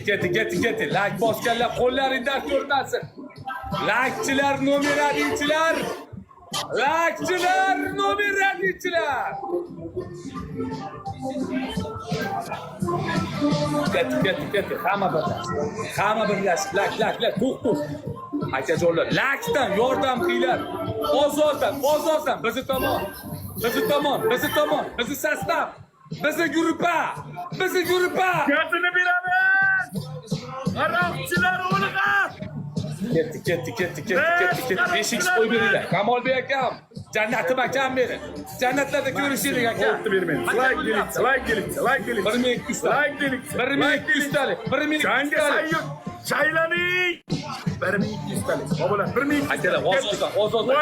Ketdi. Like bosganlar qo'llaringdan ko'rmasin. Like'chilar, numeradiychilar. Like'chilar, numeradiychilar. Ketdi. Hamma birlashib. Like. To'q. Akajonlar, like'dan yordam qilinglar. Ozordan bizni tomon. Bizni sostav. Bizni gruppa. Gazini beramiz. Qaroqchilar o'lg'a. Ketdi. 5x qo'y beringlar. Kamolbek akam, jannatim akam meni. Jannatlarda ko'rishaylik akam. O'tni bermaymiz. Like keling. 1200 ta. Like keling. 1200 talik. 1200 Janga talik. sayyid. Shaylaning. 1200 talik. Bo'lar 1200. Akalar, ozoddan.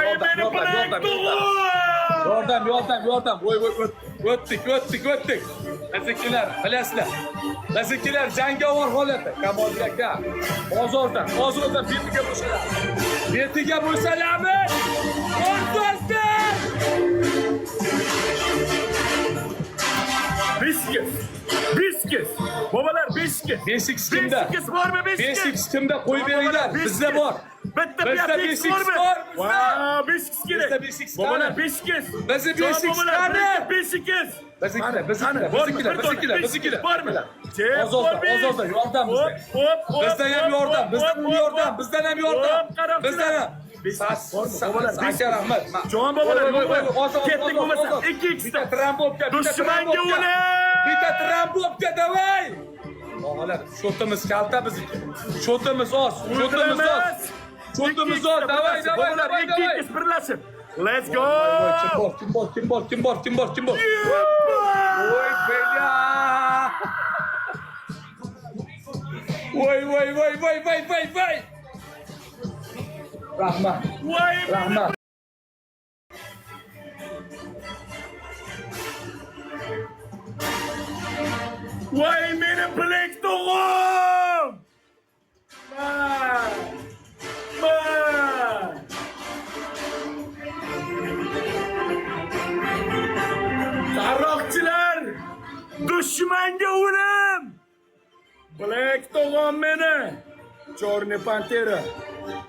Yordam. Voy. O'tdik. Biznikilar jangovar holatda. Kamolbek aka. Ozoddan betiga bo'lsalarmi? O'rtosdan. Biskis. Babalar biskis. 5x kimda? Biskis bormi 5x kimda? Qo'y beringlar. Bizda bor. Bitta Bizda 5x bor. Vau, biskis kerak. Bizda 5x Babalar biskis. Bizni 5x qani? Biskis. Biznikilar. Bormi? Ozoddan yordam bizda. Bizdan ham yordam. Bizdan ham. Aka rahmat. Jon babalar, ketdik bo'lmasa 2x ta Trambobga. dushmanga o'la. Bitta Trambobga davay. Bog'alar, shotimiz kalta bizniki. Shotimiz oz. Davay. 2x birlashib. Let's go. Kim bor? Voy bella. Voy. Rahmat. Voy meni Black Dog'im. Qaroqchilar, dushmanga o'lim. Black Dog'im meni. Черный Pantera.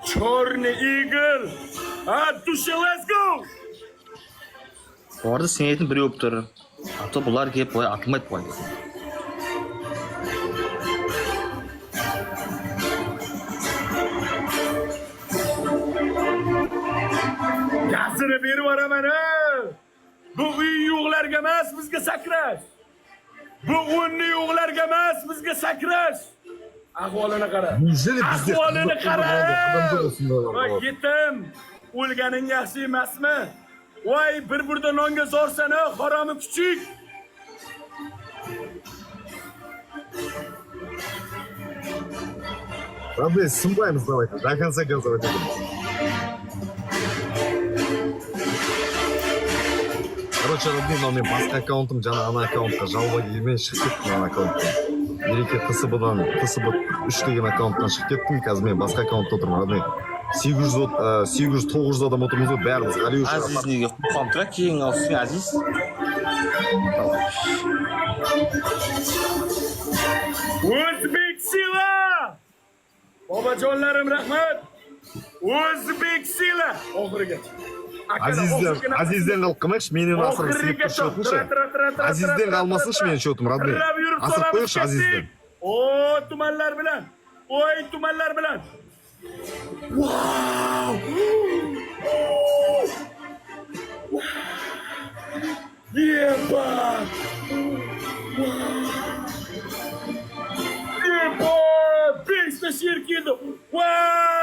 Черный Eagle. Dusha, let's go. Bu arada sen aytib biri yo'qdir. Hatto bular kelib qo'y atmaydi qo'ydi. Gazini berib yuboraman. Bu uy yo'qlarga emas, bizga sakrash. Bu o'nni yo'qlarga emas, bizga sakrash. Ahvolini qara. Voy yetim. O'lganing yaxshi emasmi? Voy bir burda nonga zorsana, haromi kuchuk. Правда, сумбаемся давайте. До конца концов. Короче, родные, но у меня басқа аккаунтым жаңа ана аккаунтқа жалоба келмей шығып кеттім ана аккаунттан. Береке TSB 3 деген аккаунттан шығып кеттім. Қазір мен басқа аккаунтта отырмын, родные. 800-900 адам отырмыз ғой, бәріміз Ғалиуш. Aziz nega qolibdi? Keyin olsin Aziz. O'zbek sila! Bobojonlarim rahmat. O'zbek sila oxirigacha. Azizden kalkmayış, benim asırım sıyıp düşüyormuş. Azizden kalmasınç benim şotum, Radmi. Asır koyuş Azizden. Oy tumanlar bilan. Wow! Yepa! Yepa! Beşte şirketi. Wow!